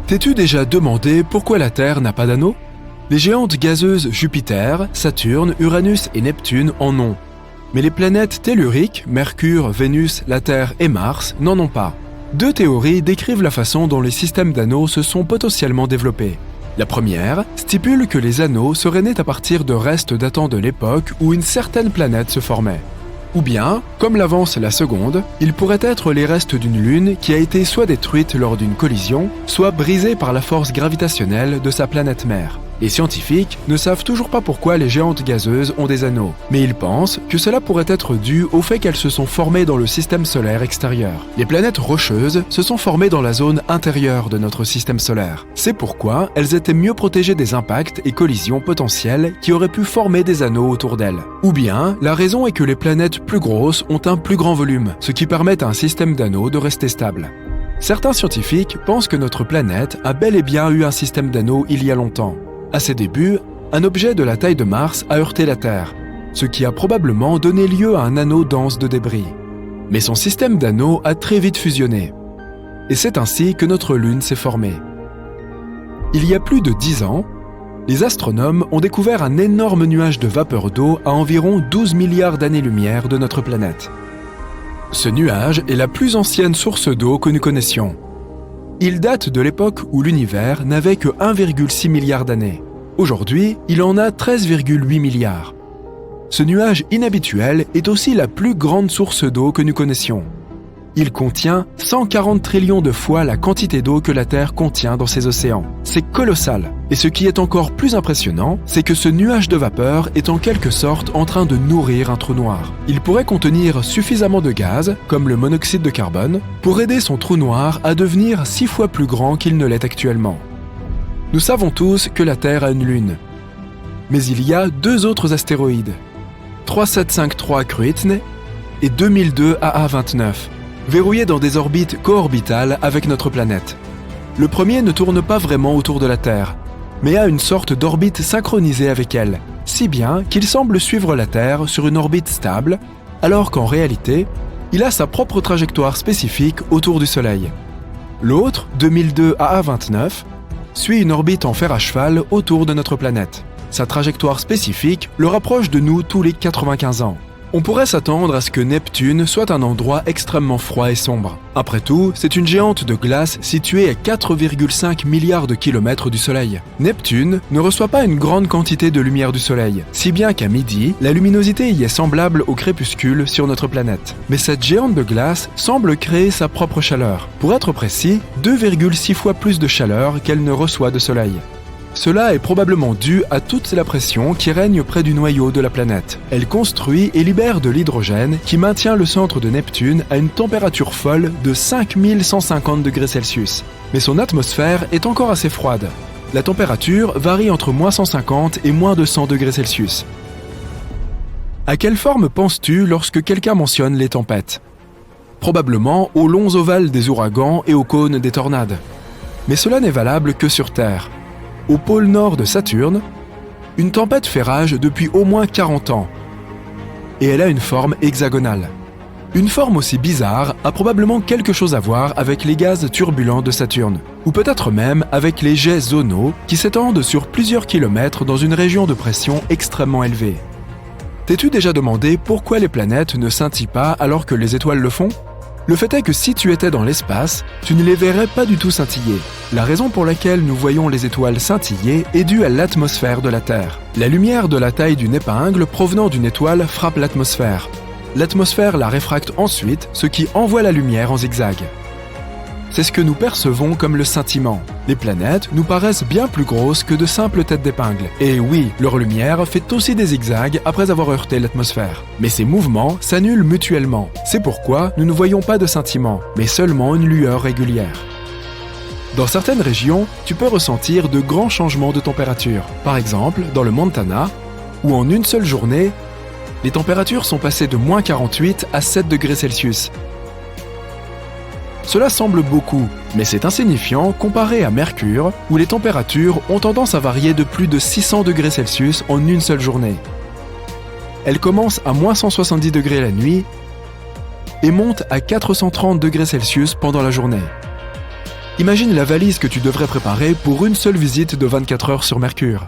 T'es-tu déjà demandé pourquoi la Terre n'a pas d'anneau? Les géantes gazeuses Jupiter, Saturne, Uranus et Neptune en ont. Mais les planètes telluriques, Mercure, Vénus, la Terre et Mars, n'en ont pas. Deux théories décrivent la façon dont les systèmes d'anneaux se sont potentiellement développés. La première stipule que les anneaux seraient nés à partir de restes datant de l'époque où une certaine planète se formait. Ou bien, comme l'avance la seconde, ils pourraient être les restes d'une lune qui a été soit détruite lors d'une collision, soit brisée par la force gravitationnelle de sa planète mère. Les scientifiques ne savent toujours pas pourquoi les géantes gazeuses ont des anneaux, mais ils pensent que cela pourrait être dû au fait qu'elles se sont formées dans le système solaire extérieur. Les planètes rocheuses se sont formées dans la zone intérieure de notre système solaire. C'est pourquoi elles étaient mieux protégées des impacts et collisions potentielles qui auraient pu former des anneaux autour d'elles. Ou bien, la raison est que les planètes plus grosses ont un plus grand volume, ce qui permet à un système d'anneaux de rester stable. Certains scientifiques pensent que notre planète a bel et bien eu un système d'anneaux il y a longtemps. À ses débuts, un objet de la taille de Mars a heurté la Terre, ce qui a probablement donné lieu à un anneau dense de débris. Mais son système d'anneaux a très vite fusionné. Et c'est ainsi que notre Lune s'est formée. Il y a plus de 10 ans, les astronomes ont découvert un énorme nuage de vapeur d'eau à environ 12 milliards d'années-lumière de notre planète. Ce nuage est la plus ancienne source d'eau que nous connaissions. Il date de l'époque où l'univers n'avait que 1,6 milliard d'années. Aujourd'hui, il en a 13,8 milliards. Ce nuage inhabituel est aussi la plus grande source d'eau que nous connaissions. Il contient 140 trillions de fois la quantité d'eau que la Terre contient dans ses océans. C'est colossal. Et ce qui est encore plus impressionnant, c'est que ce nuage de vapeur est en quelque sorte en train de nourrir un trou noir. Il pourrait contenir suffisamment de gaz, comme le monoxyde de carbone, pour aider son trou noir à devenir 6 fois plus grand qu'il ne l'est actuellement. Nous savons tous que la Terre a une lune. Mais il y a deux autres astéroïdes, 3753 Kruitn et 2002 AA29. Verrouillés dans des orbites co-orbitales avec notre planète. Le premier ne tourne pas vraiment autour de la Terre, mais a une sorte d'orbite synchronisée avec elle, si bien qu'il semble suivre la Terre sur une orbite stable, alors qu'en réalité, il a sa propre trajectoire spécifique autour du Soleil. L'autre, 2002 AA29, suit une orbite en fer à cheval autour de notre planète. Sa trajectoire spécifique le rapproche de nous tous les 95 ans. On pourrait s'attendre à ce que Neptune soit un endroit extrêmement froid et sombre. Après tout, c'est une géante de glace située à 4,5 milliards de kilomètres du Soleil. Neptune ne reçoit pas une grande quantité de lumière du Soleil, si bien qu'à midi, la luminosité y est semblable au crépuscule sur notre planète. Mais cette géante de glace semble créer sa propre chaleur. Pour être précis, 2,6 fois plus de chaleur qu'elle ne reçoit de Soleil. Cela est probablement dû à toute la pression qui règne près du noyau de la planète. Elle construit et libère de l'hydrogène qui maintient le centre de Neptune à une température folle de 5150 degrés Celsius. Mais son atmosphère est encore assez froide. La température varie entre moins 150 et moins 200 degrés Celsius. À quelle forme penses-tu lorsque quelqu'un mentionne les tempêtes? Probablement aux longs ovales des ouragans et aux cônes des tornades. Mais cela n'est valable que sur Terre. Au pôle nord de Saturne, une tempête fait rage depuis au moins 40 ans. Et elle a une forme hexagonale. Une forme aussi bizarre a probablement quelque chose à voir avec les gaz turbulents de Saturne, ou peut-être même avec les jets zonaux qui s'étendent sur plusieurs kilomètres dans une région de pression extrêmement élevée. T'es-tu déjà demandé pourquoi les planètes ne scintillent pas alors que les étoiles le font? Le fait est que si tu étais dans l'espace, tu ne les verrais pas du tout scintiller. La raison pour laquelle nous voyons les étoiles scintiller est due à l'atmosphère de la Terre. La lumière de la taille d'une épingle provenant d'une étoile frappe l'atmosphère. L'atmosphère la réfracte ensuite, ce qui envoie la lumière en zigzag. C'est ce que nous percevons comme le scintillement. Les planètes nous paraissent bien plus grosses que de simples têtes d'épingle. Et oui, leur lumière fait aussi des zigzags après avoir heurté l'atmosphère. Mais ces mouvements s'annulent mutuellement. C'est pourquoi nous ne voyons pas de scintillement, mais seulement une lueur régulière. Dans certaines régions, tu peux ressentir de grands changements de température. Par exemple, dans le Montana, où en une seule journée, les températures sont passées de moins 48 à 7 degrés Celsius. Cela semble beaucoup, mais c'est insignifiant comparé à Mercure, où les températures ont tendance à varier de plus de 600 degrés Celsius en une seule journée. Elles commencent à moins 170 degrés la nuit et montent à 430 degrés Celsius pendant la journée. Imagine la valise que tu devrais préparer pour une seule visite de 24 heures sur Mercure.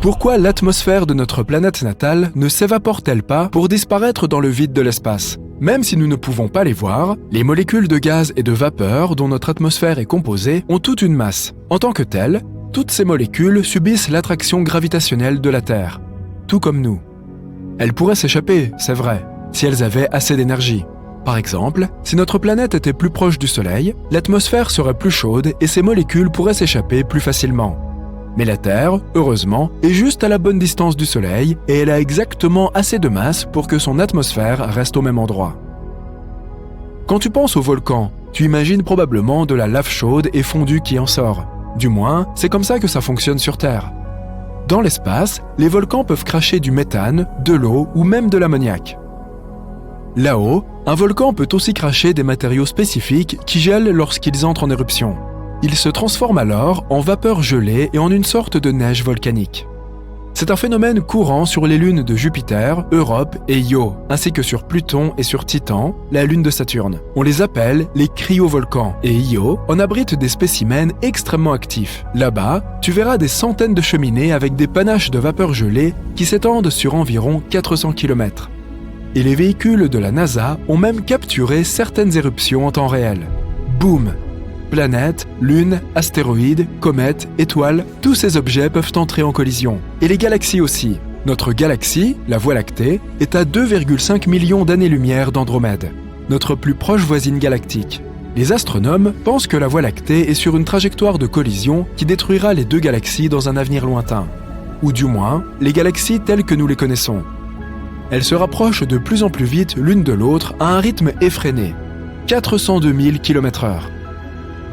Pourquoi l'atmosphère de notre planète natale ne s'évapore-t-elle pas pour disparaître dans le vide de l'espace? Même si nous ne pouvons pas les voir, les molécules de gaz et de vapeur dont notre atmosphère est composée ont toute une masse. En tant que telles, toutes ces molécules subissent l'attraction gravitationnelle de la Terre, tout comme nous. Elles pourraient s'échapper, c'est vrai, si elles avaient assez d'énergie. Par exemple, si notre planète était plus proche du Soleil, l'atmosphère serait plus chaude et ces molécules pourraient s'échapper plus facilement. Mais la Terre, heureusement, est juste à la bonne distance du Soleil et elle a exactement assez de masse pour que son atmosphère reste au même endroit. Quand tu penses au volcan, tu imagines probablement de la lave chaude et fondue qui en sort. Du moins, c'est comme ça que ça fonctionne sur Terre. Dans l'espace, les volcans peuvent cracher du méthane, de l'eau ou même de l'ammoniac. Là-haut, un volcan peut aussi cracher des matériaux spécifiques qui gèlent lorsqu'ils entrent en éruption. Ils se transforment alors en vapeur gelée et en une sorte de neige volcanique. C'est un phénomène courant sur les lunes de Jupiter, Europe et Io, ainsi que sur Pluton et sur Titan, la lune de Saturne. On les appelle les cryovolcans, et Io en abrite des spécimens extrêmement actifs. Là-bas, tu verras des centaines de cheminées avec des panaches de vapeur gelée qui s'étendent sur environ 400 km. Et les véhicules de la NASA ont même capturé certaines éruptions en temps réel. Boum! Planètes, lunes, astéroïdes, comètes, étoiles, tous ces objets peuvent entrer en collision. Et les galaxies aussi. Notre galaxie, la Voie lactée, est à 2,5 millions d'années-lumière d'Andromède, notre plus proche voisine galactique. Les astronomes pensent que la Voie lactée est sur une trajectoire de collision qui détruira les deux galaxies dans un avenir lointain. Ou du moins, les galaxies telles que nous les connaissons. Elles se rapprochent de plus en plus vite l'une de l'autre à un rythme effréné, 402 000 km/h.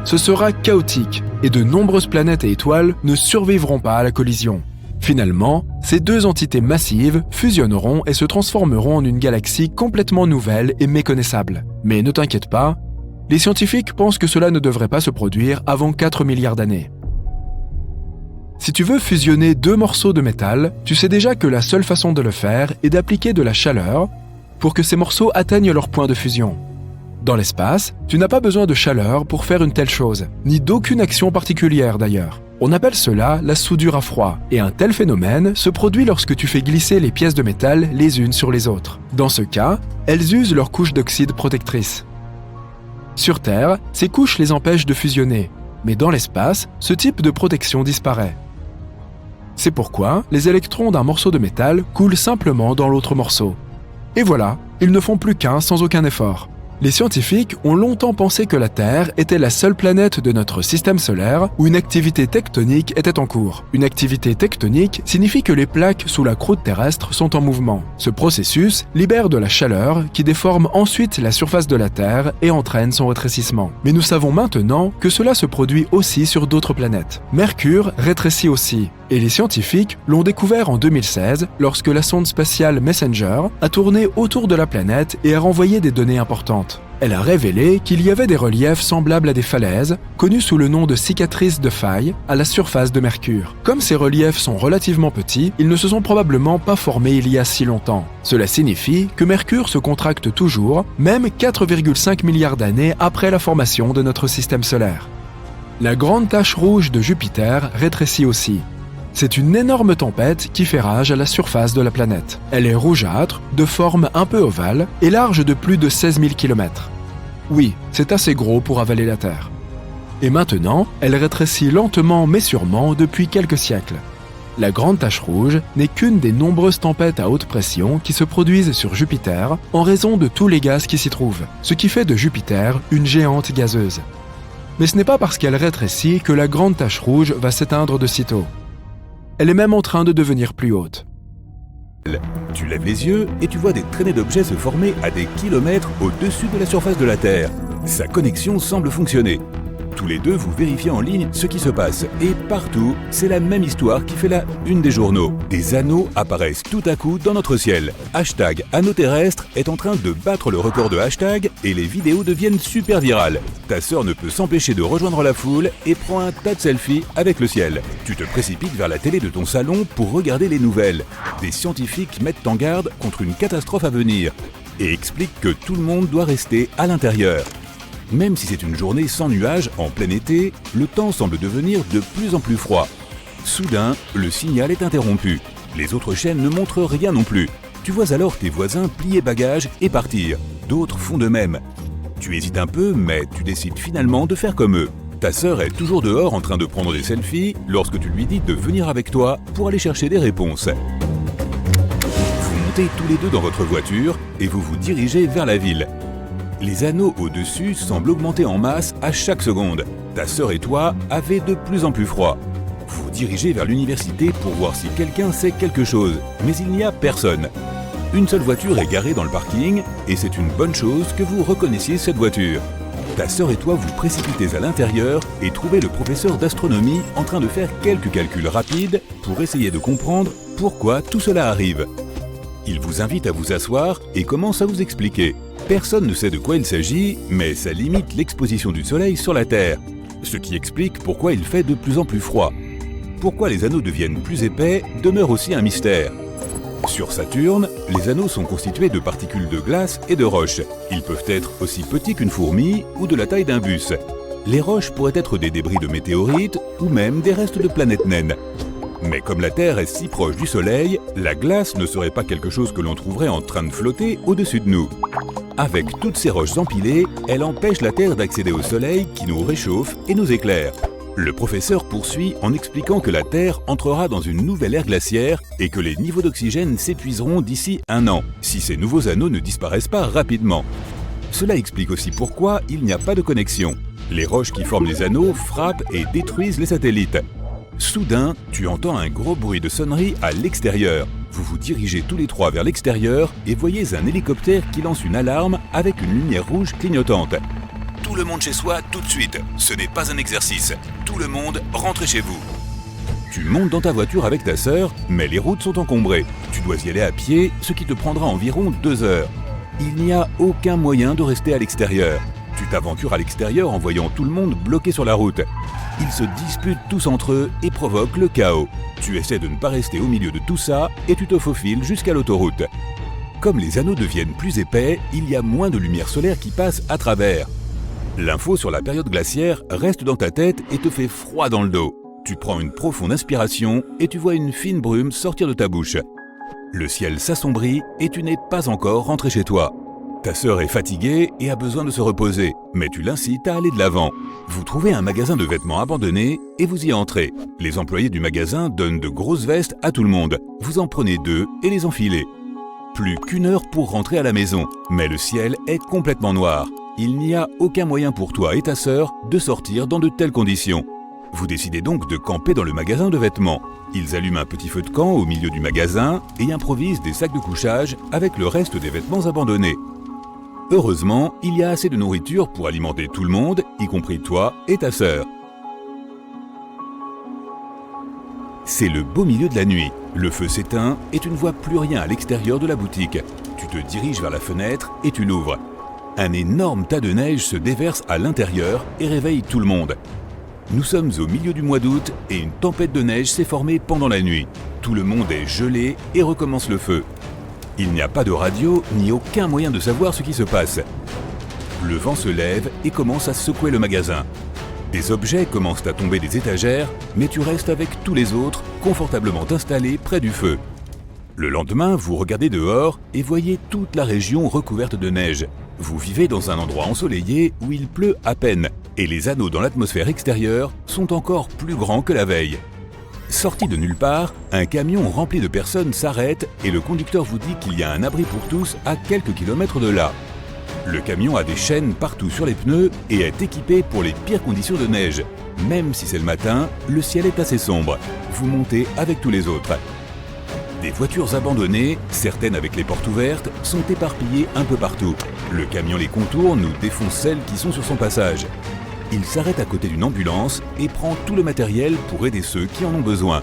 Ce sera chaotique et de nombreuses planètes et étoiles ne survivront pas à la collision. Finalement, ces deux entités massives fusionneront et se transformeront en une galaxie complètement nouvelle et méconnaissable. Mais ne t'inquiète pas, les scientifiques pensent que cela ne devrait pas se produire avant 4 milliards d'années. Si tu veux fusionner deux morceaux de métal, tu sais déjà que la seule façon de le faire est d'appliquer de la chaleur pour que ces morceaux atteignent leur point de fusion. Dans l'espace, tu n'as pas besoin de chaleur pour faire une telle chose, ni d'aucune action particulière d'ailleurs. On appelle cela la soudure à froid, et un tel phénomène se produit lorsque tu fais glisser les pièces de métal les unes sur les autres. Dans ce cas, elles usent leur couche d'oxyde protectrice. Sur Terre, ces couches les empêchent de fusionner, mais dans l'espace, ce type de protection disparaît. C'est pourquoi les électrons d'un morceau de métal coulent simplement dans l'autre morceau. Et voilà, ils ne font plus qu'un sans aucun effort. Les scientifiques ont longtemps pensé que la Terre était la seule planète de notre système solaire où une activité tectonique était en cours. Une activité tectonique signifie que les plaques sous la croûte terrestre sont en mouvement. Ce processus libère de la chaleur qui déforme ensuite la surface de la Terre et entraîne son rétrécissement. Mais nous savons maintenant que cela se produit aussi sur d'autres planètes. Mercure rétrécit aussi, et les scientifiques l'ont découvert en 2016 lorsque la sonde spatiale Messenger a tourné autour de la planète et a renvoyé des données importantes. Elle a révélé qu'il y avait des reliefs semblables à des falaises, connus sous le nom de cicatrices de faille, à la surface de Mercure. Comme ces reliefs sont relativement petits, ils ne se sont probablement pas formés il y a si longtemps. Cela signifie que Mercure se contracte toujours, même 4,5 milliards d'années après la formation de notre système solaire. La grande tache rouge de Jupiter rétrécit aussi. C'est une énorme tempête qui fait rage à la surface de la planète. Elle est rougeâtre, de forme un peu ovale et large de plus de 16 000 km. Oui, c'est assez gros pour avaler la Terre. Et maintenant, elle rétrécit lentement mais sûrement depuis quelques siècles. La grande tache rouge n'est qu'une des nombreuses tempêtes à haute pression qui se produisent sur Jupiter en raison de tous les gaz qui s'y trouvent, ce qui fait de Jupiter une géante gazeuse. Mais ce n'est pas parce qu'elle rétrécit que la grande tache rouge va s'éteindre de sitôt. Elle est même en train de devenir plus haute. Tu lèves les yeux et tu vois des traînées d'objets se former à des kilomètres au-dessus de la surface de la Terre. Sa connexion semble fonctionner. Tous les deux, vous vérifiez en ligne ce qui se passe. Et partout, c'est la même histoire qui fait la une des journaux. Des anneaux apparaissent tout à coup dans notre ciel. Hashtag anneau terrestre est en train de battre le record de hashtag et les vidéos deviennent super virales. Ta sœur ne peut s'empêcher de rejoindre la foule et prend un tas de selfies avec le ciel. Tu te précipites vers la télé de ton salon pour regarder les nouvelles. Des scientifiques mettent en garde contre une catastrophe à venir et expliquent que tout le monde doit rester à l'intérieur. Même si c'est une journée sans nuages en plein été, le temps semble devenir de plus en plus froid. Soudain, le signal est interrompu. Les autres chaînes ne montrent rien non plus. Tu vois alors tes voisins plier bagages et partir. D'autres font de même. Tu hésites un peu, mais tu décides finalement de faire comme eux. Ta sœur est toujours dehors en train de prendre des selfies lorsque tu lui dis de venir avec toi pour aller chercher des réponses. Vous montez tous les deux dans votre voiture et vous vous dirigez vers la ville. Les anneaux au-dessus semblent augmenter en masse à chaque seconde. Ta sœur et toi avez de plus en plus froid. Vous vous dirigez vers l'université pour voir si quelqu'un sait quelque chose, mais il n'y a personne. Une seule voiture est garée dans le parking et c'est une bonne chose que vous reconnaissiez cette voiture. Ta sœur et toi vous précipitez à l'intérieur et trouvez le professeur d'astronomie en train de faire quelques calculs rapides pour essayer de comprendre pourquoi tout cela arrive. Il vous invite à vous asseoir et commence à vous expliquer. Personne ne sait de quoi il s'agit, mais ça limite l'exposition du soleil sur la Terre, ce qui explique pourquoi il fait de plus en plus froid. Pourquoi les anneaux deviennent plus épais demeure aussi un mystère. Sur Saturne, les anneaux sont constitués de particules de glace et de roches. Ils peuvent être aussi petits qu'une fourmi ou de la taille d'un bus. Les roches pourraient être des débris de météorites ou même des restes de planètes naines. Mais comme la Terre est si proche du Soleil, la glace ne serait pas quelque chose que l'on trouverait en train de flotter au-dessus de nous. Avec toutes ces roches empilées, elle empêche la Terre d'accéder au Soleil qui nous réchauffe et nous éclaire. Le professeur poursuit en expliquant que la Terre entrera dans une nouvelle ère glaciaire et que les niveaux d'oxygène s'épuiseront d'ici 1 an, si ces nouveaux anneaux ne disparaissent pas rapidement. Cela explique aussi pourquoi il n'y a pas de connexion. Les roches qui forment les anneaux frappent et détruisent les satellites. Soudain, tu entends un gros bruit de sonnerie à l'extérieur. Vous vous dirigez tous les trois vers l'extérieur et voyez un hélicoptère qui lance une alarme avec une lumière rouge clignotante. Tout le monde chez soi tout de suite, ce n'est pas un exercice. Tout le monde, rentrez chez vous. Tu montes dans ta voiture avec ta sœur, mais les routes sont encombrées. Tu dois y aller à pied, ce qui te prendra environ 2 heures. Il n'y a aucun moyen de rester à l'extérieur. Tu t'aventures à l'extérieur en voyant tout le monde bloqué sur la route. Ils se disputent tous entre eux et provoquent le chaos. Tu essaies de ne pas rester au milieu de tout ça et tu te faufiles jusqu'à l'autoroute. Comme les anneaux deviennent plus épais, il y a moins de lumière solaire qui passe à travers. L'info sur la période glaciaire reste dans ta tête et te fait froid dans le dos. Tu prends une profonde inspiration et tu vois une fine brume sortir de ta bouche. Le ciel s'assombrit et tu n'es pas encore rentré chez toi. Ta sœur est fatiguée et a besoin de se reposer, mais tu l'incites à aller de l'avant. Vous trouvez un magasin de vêtements abandonné et vous y entrez. Les employés du magasin donnent de grosses vestes à tout le monde. Vous en prenez 2 et les enfilez. Plus qu'1 heure pour rentrer à la maison, mais le ciel est complètement noir. Il n'y a aucun moyen pour toi et ta sœur de sortir dans de telles conditions. Vous décidez donc de camper dans le magasin de vêtements. Ils allument un petit feu de camp au milieu du magasin et improvisent des sacs de couchage avec le reste des vêtements abandonnés. Heureusement, il y a assez de nourriture pour alimenter tout le monde, y compris toi et ta sœur. C'est le beau milieu de la nuit. Le feu s'éteint et tu ne vois plus rien à l'extérieur de la boutique. Tu te diriges vers la fenêtre et tu l'ouvres. Un énorme tas de neige se déverse à l'intérieur et réveille tout le monde. Nous sommes au milieu du mois d'août et une tempête de neige s'est formée pendant la nuit. Tout le monde est gelé et recommence le feu. Il n'y a pas de radio ni aucun moyen de savoir ce qui se passe. Le vent se lève et commence à secouer le magasin. Des objets commencent à tomber des étagères, mais tu restes avec tous les autres, confortablement installés près du feu. Le lendemain, vous regardez dehors et voyez toute la région recouverte de neige. Vous vivez dans un endroit ensoleillé où il pleut à peine, et les anneaux dans l'atmosphère extérieure sont encore plus grands que la veille. Sorti de nulle part, un camion rempli de personnes s'arrête et le conducteur vous dit qu'il y a un abri pour tous à quelques kilomètres de là. Le camion a des chaînes partout sur les pneus et est équipé pour les pires conditions de neige. Même si c'est le matin, le ciel est assez sombre. Vous montez avec tous les autres. Des voitures abandonnées, certaines avec les portes ouvertes, sont éparpillées un peu partout. Le camion les contourne ou défonce celles qui sont sur son passage. Il s'arrête à côté d'une ambulance et prend tout le matériel pour aider ceux qui en ont besoin.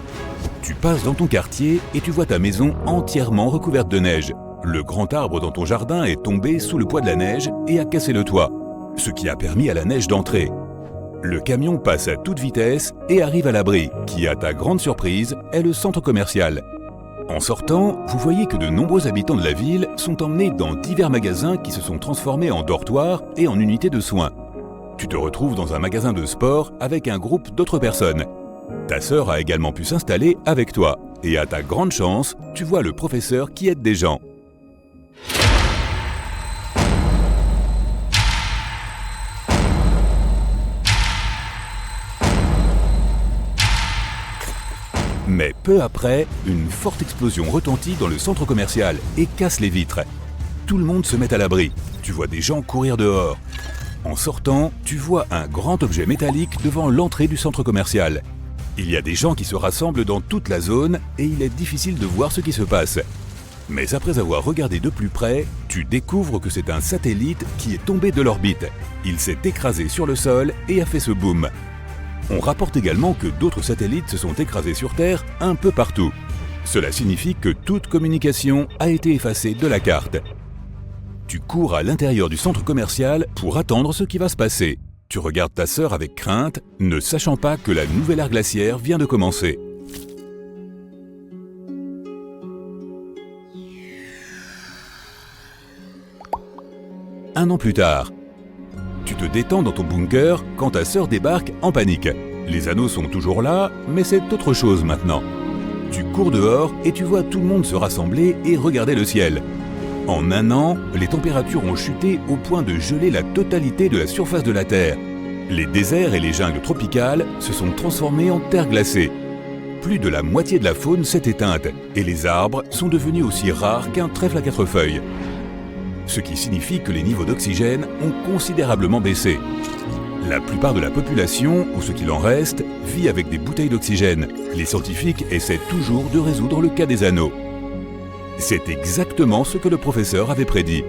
Tu passes dans ton quartier et tu vois ta maison entièrement recouverte de neige. Le grand arbre dans ton jardin est tombé sous le poids de la neige et a cassé le toit, ce qui a permis à la neige d'entrer. Le camion passe à toute vitesse et arrive à l'abri, qui, à ta grande surprise, est le centre commercial. En sortant, vous voyez que de nombreux habitants de la ville sont emmenés dans divers magasins qui se sont transformés en dortoirs et en unités de soins. Tu te retrouves dans un magasin de sport avec un groupe d'autres personnes. Ta sœur a également pu s'installer avec toi. Et à ta grande chance, tu vois le professeur qui aide des gens. Mais peu après, une forte explosion retentit dans le centre commercial et casse les vitres. Tout le monde se met à l'abri. Tu vois des gens courir dehors. En sortant, tu vois un grand objet métallique devant l'entrée du centre commercial. Il y a des gens qui se rassemblent dans toute la zone et il est difficile de voir ce qui se passe. Mais après avoir regardé de plus près, tu découvres que c'est un satellite qui est tombé de l'orbite. Il s'est écrasé sur le sol et a fait ce boom. On rapporte également que d'autres satellites se sont écrasés sur Terre un peu partout. Cela signifie que toute communication a été effacée de la carte. Tu cours à l'intérieur du centre commercial pour attendre ce qui va se passer. Tu regardes ta sœur avec crainte, ne sachant pas que la nouvelle ère glaciaire vient de commencer. Un an plus tard, tu te détends dans ton bunker quand ta sœur débarque en panique. Les anneaux sont toujours là, mais c'est autre chose maintenant. Tu cours dehors et tu vois tout le monde se rassembler et regarder le ciel. En un an, les températures ont chuté au point de geler la totalité de la surface de la Terre. Les déserts et les jungles tropicales se sont transformés en terre glacée. Plus de la moitié de la faune s'est éteinte et les arbres sont devenus aussi rares qu'un trèfle à 4 feuilles. Ce qui signifie que les niveaux d'oxygène ont considérablement baissé. La plupart de la population, ou ce qu'il en reste, vit avec des bouteilles d'oxygène. Les scientifiques essaient toujours de résoudre le cas des anneaux. C'est exactement ce que le professeur avait prédit.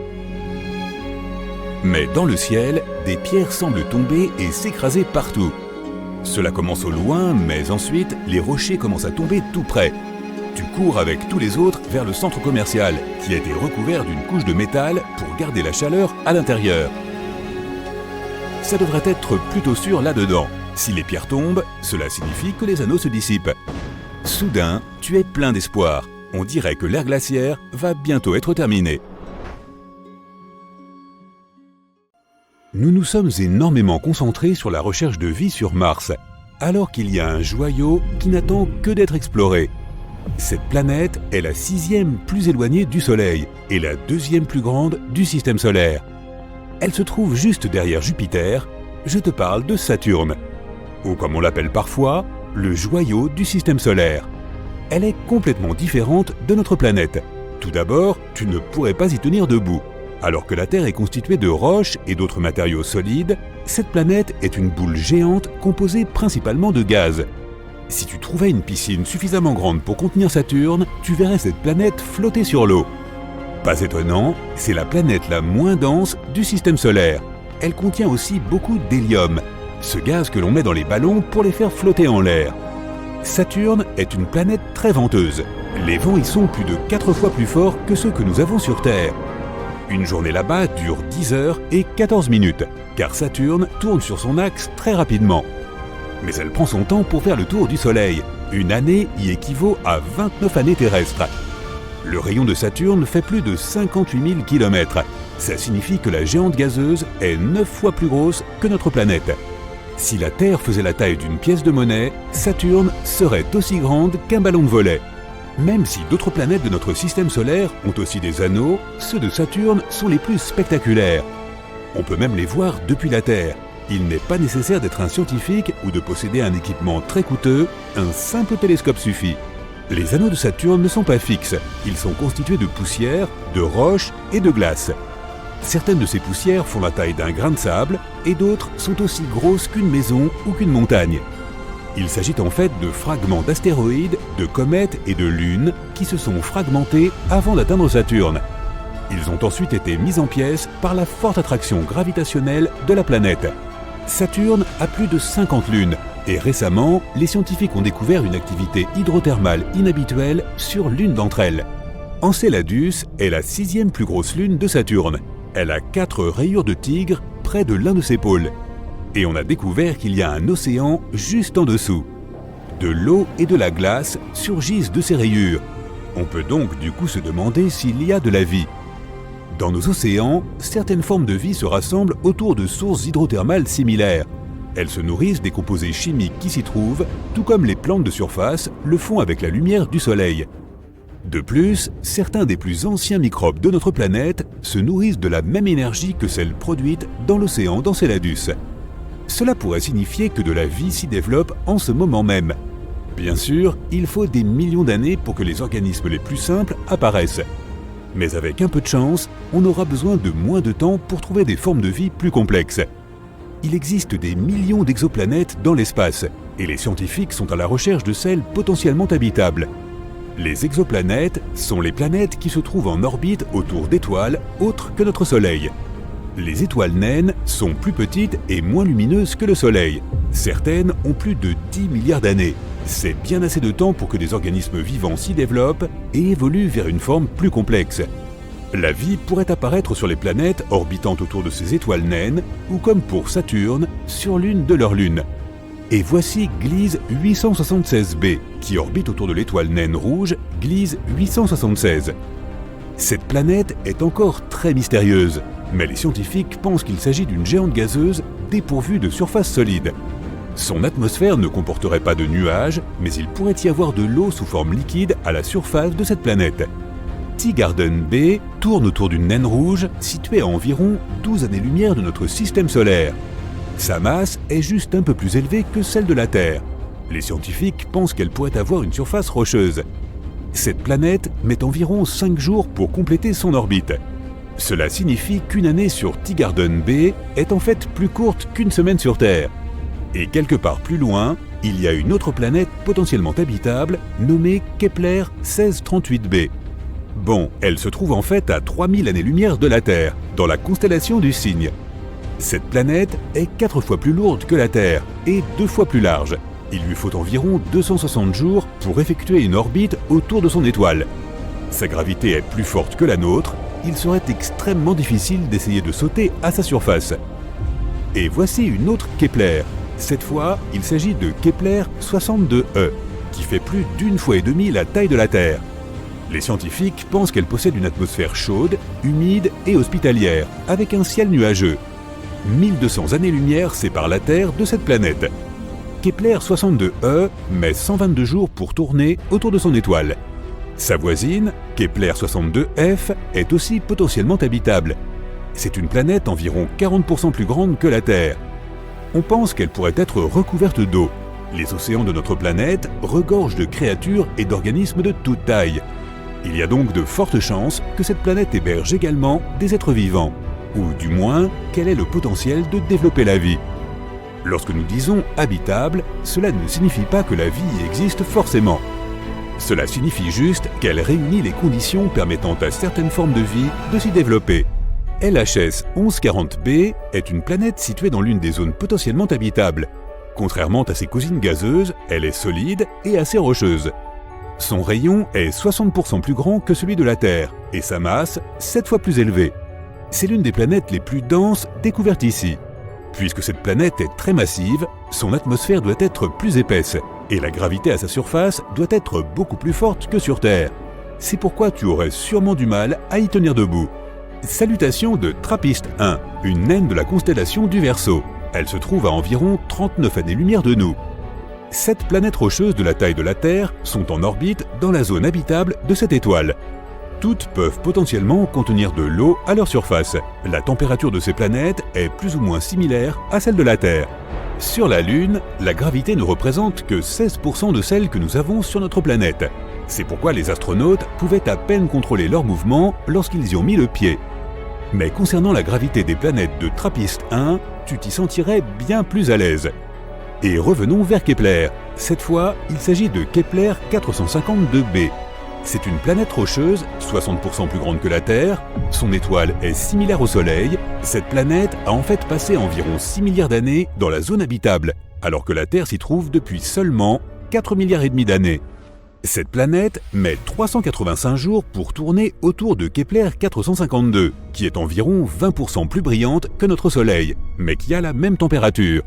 Mais dans le ciel, des pierres semblent tomber et s'écraser partout. Cela commence au loin, mais ensuite, les rochers commencent à tomber tout près. Tu cours avec tous les autres vers le centre commercial, qui a été recouvert d'une couche de métal pour garder la chaleur à l'intérieur. Ça devrait être plutôt sûr là-dedans. Si les pierres tombent, cela signifie que les anneaux se dissipent. Soudain, tu es plein d'espoir. On dirait que l'ère glaciaire va bientôt être terminée. Nous nous sommes énormément concentrés sur la recherche de vie sur Mars, alors qu'il y a un joyau qui n'attend que d'être exploré. Cette planète est la 6e plus éloignée du Soleil et la 2e plus grande du système solaire. Elle se trouve juste derrière Jupiter, je te parle de Saturne, ou comme on l'appelle parfois, le joyau du système solaire. Elle est complètement différente de notre planète. Tout d'abord, tu ne pourrais pas y tenir debout. Alors que la Terre est constituée de roches et d'autres matériaux solides, cette planète est une boule géante composée principalement de gaz. Si tu trouvais une piscine suffisamment grande pour contenir Saturne, tu verrais cette planète flotter sur l'eau. Pas étonnant, c'est la planète la moins dense du système solaire. Elle contient aussi beaucoup d'hélium, ce gaz que l'on met dans les ballons pour les faire flotter en l'air. Saturne est une planète très venteuse. Les vents y sont plus de 4 fois plus forts que ceux que nous avons sur Terre. Une journée là-bas dure 10 heures et 14 minutes, car Saturne tourne sur son axe très rapidement. Mais elle prend son temps pour faire le tour du Soleil. Une année y équivaut à 29 années terrestres. Le rayon de Saturne fait plus de 58 000 km. Ça signifie que la géante gazeuse est 9 fois plus grosse que notre planète. Si la Terre faisait la taille d'une pièce de monnaie, Saturne serait aussi grande qu'un ballon de volley. Même si d'autres planètes de notre système solaire ont aussi des anneaux, ceux de Saturne sont les plus spectaculaires. On peut même les voir depuis la Terre. Il n'est pas nécessaire d'être un scientifique ou de posséder un équipement très coûteux, un simple télescope suffit. Les anneaux de Saturne ne sont pas fixes, ils sont constitués de poussière, de roches et de glace. Certaines de ces poussières font la taille d'un grain de sable et d'autres sont aussi grosses qu'une maison ou qu'une montagne. Il s'agit en fait de fragments d'astéroïdes, de comètes et de lunes qui se sont fragmentés avant d'atteindre Saturne. Ils ont ensuite été mis en pièces par la forte attraction gravitationnelle de la planète. Saturne a plus de 50 lunes et récemment, les scientifiques ont découvert une activité hydrothermale inhabituelle sur l'une d'entre elles. Enceladus est la 6e plus grosse lune de Saturne. Elle a 4 rayures de tigre près de l'un de ses pôles. Et on a découvert qu'il y a un océan juste en dessous. De l'eau et de la glace surgissent de ces rayures. On peut donc du coup se demander s'il y a de la vie. Dans nos océans, certaines formes de vie se rassemblent autour de sources hydrothermales similaires. Elles se nourrissent des composés chimiques qui s'y trouvent, tout comme les plantes de surface le font avec la lumière du soleil. De plus, certains des plus anciens microbes de notre planète se nourrissent de la même énergie que celle produite dans l'océan d'Enceladus. Cela pourrait signifier que de la vie s'y développe en ce moment même. Bien sûr, il faut des millions d'années pour que les organismes les plus simples apparaissent. Mais avec un peu de chance, on aura besoin de moins de temps pour trouver des formes de vie plus complexes. Il existe des millions d'exoplanètes dans l'espace, et les scientifiques sont à la recherche de celles potentiellement habitables. Les exoplanètes sont les planètes qui se trouvent en orbite autour d'étoiles autres que notre Soleil. Les étoiles naines sont plus petites et moins lumineuses que le Soleil. Certaines ont plus de 10 milliards d'années. C'est bien assez de temps pour que des organismes vivants s'y développent et évoluent vers une forme plus complexe. La vie pourrait apparaître sur les planètes orbitant autour de ces étoiles naines, ou comme pour Saturne, sur l'une de leurs lunes. Et voici Gliese 876b, qui orbite autour de l'étoile naine rouge Gliese 876. Cette planète est encore très mystérieuse, mais les scientifiques pensent qu'il s'agit d'une géante gazeuse dépourvue de surface solide. Son atmosphère ne comporterait pas de nuages, mais il pourrait y avoir de l'eau sous forme liquide à la surface de cette planète. Teegarden B tourne autour d'une naine rouge située à environ 12 années-lumière de notre système solaire. Sa masse est juste un peu plus élevée que celle de la Terre. Les scientifiques pensent qu'elle pourrait avoir une surface rocheuse. Cette planète met environ 5 jours pour compléter son orbite. Cela signifie qu'une année sur Teegarden B est en fait plus courte qu'une semaine sur Terre. Et quelque part plus loin, il y a une autre planète potentiellement habitable nommée Kepler 1638b. Bon, elle se trouve en fait à 3000 années-lumière de la Terre, dans la constellation du Cygne. Cette planète est 4 fois plus lourde que la Terre et 2 fois plus large. Il lui faut environ 260 jours pour effectuer une orbite autour de son étoile. Sa gravité est plus forte que la nôtre, il serait extrêmement difficile d'essayer de sauter à sa surface. Et voici une autre Kepler. Cette fois, il s'agit de Kepler 62e, qui fait plus d'1,5 fois la taille de la Terre. Les scientifiques pensent qu'elle possède une atmosphère chaude, humide et hospitalière, avec un ciel nuageux. 1200 années-lumière séparent la Terre de cette planète. Kepler 62e met 122 jours pour tourner autour de son étoile. Sa voisine, Kepler 62f, est aussi potentiellement habitable. C'est une planète environ 40% plus grande que la Terre. On pense qu'elle pourrait être recouverte d'eau. Les océans de notre planète regorgent de créatures et d'organismes de toute taille. Il y a donc de fortes chances que cette planète héberge également des êtres vivants, ou du moins qu'elle ait le potentiel de développer la vie. Lorsque nous disons habitable, cela ne signifie pas que la vie y existe forcément. Cela signifie juste qu'elle réunit les conditions permettant à certaines formes de vie de s'y développer. LHS 1140b est une planète située dans l'une des zones potentiellement habitables. Contrairement à ses cousines gazeuses, elle est solide et assez rocheuse. Son rayon est 60% plus grand que celui de la Terre et sa masse 7 fois plus élevée. C'est l'une des planètes les plus denses découvertes ici. Puisque cette planète est très massive, son atmosphère doit être plus épaisse et la gravité à sa surface doit être beaucoup plus forte que sur Terre. C'est pourquoi tu aurais sûrement du mal à y tenir debout. Salutations de Trappist 1, une naine de la constellation du Verseau. Elle se trouve à environ 39 années-lumière de nous. 7 planètes rocheuses de la taille de la Terre sont en orbite dans la zone habitable de cette étoile. Toutes peuvent potentiellement contenir de l'eau à leur surface. La température de ces planètes est plus ou moins similaire à celle de la Terre. Sur la Lune, la gravité ne représente que 16% de celle que nous avons sur notre planète. C'est pourquoi les astronautes pouvaient à peine contrôler leurs mouvements lorsqu'ils y ont mis le pied. Mais concernant la gravité des planètes de Trappist 1, tu t'y sentirais bien plus à l'aise. Et revenons vers Kepler. Cette fois, il s'agit de Kepler 452b. C'est une planète rocheuse, 60% plus grande que la Terre. Son étoile est similaire au Soleil. Cette planète a en fait passé environ 6 milliards d'années dans la zone habitable, alors que la Terre s'y trouve depuis seulement 4 milliards et demi d'années. Cette planète met 385 jours pour tourner autour de Kepler 452, qui est environ 20% plus brillante que notre Soleil, mais qui a la même température.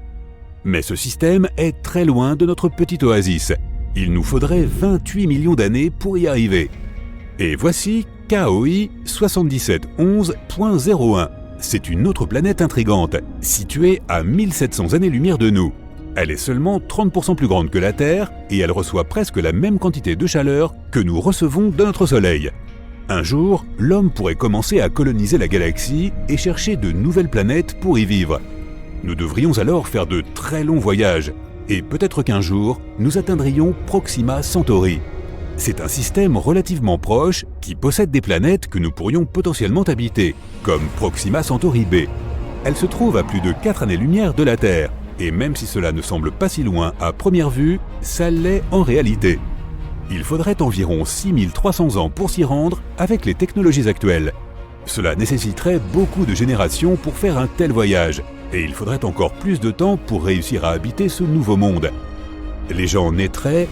Mais ce système est très loin de notre petite oasis. Il nous faudrait 28 millions d'années pour y arriver. Et voici KOI 7711.01. C'est une autre planète intrigante, située à 1700 années-lumière de nous. Elle est seulement 30% plus grande que la Terre et elle reçoit presque la même quantité de chaleur que nous recevons de notre Soleil. Un jour, l'homme pourrait commencer à coloniser la galaxie et chercher de nouvelles planètes pour y vivre. Nous devrions alors faire de très longs voyages et peut-être qu'un jour, nous atteindrions Proxima Centauri. C'est un système relativement proche qui possède des planètes que nous pourrions potentiellement habiter, comme Proxima Centauri B. Elle se trouve à plus de 4 années-lumière de la Terre, et même si cela ne semble pas si loin à première vue, ça l'est en réalité. Il faudrait environ 6300 ans pour s'y rendre avec les technologies actuelles. Cela nécessiterait beaucoup de générations pour faire un tel voyage, et il faudrait encore plus de temps pour réussir à habiter ce nouveau monde. Les gens naîtraient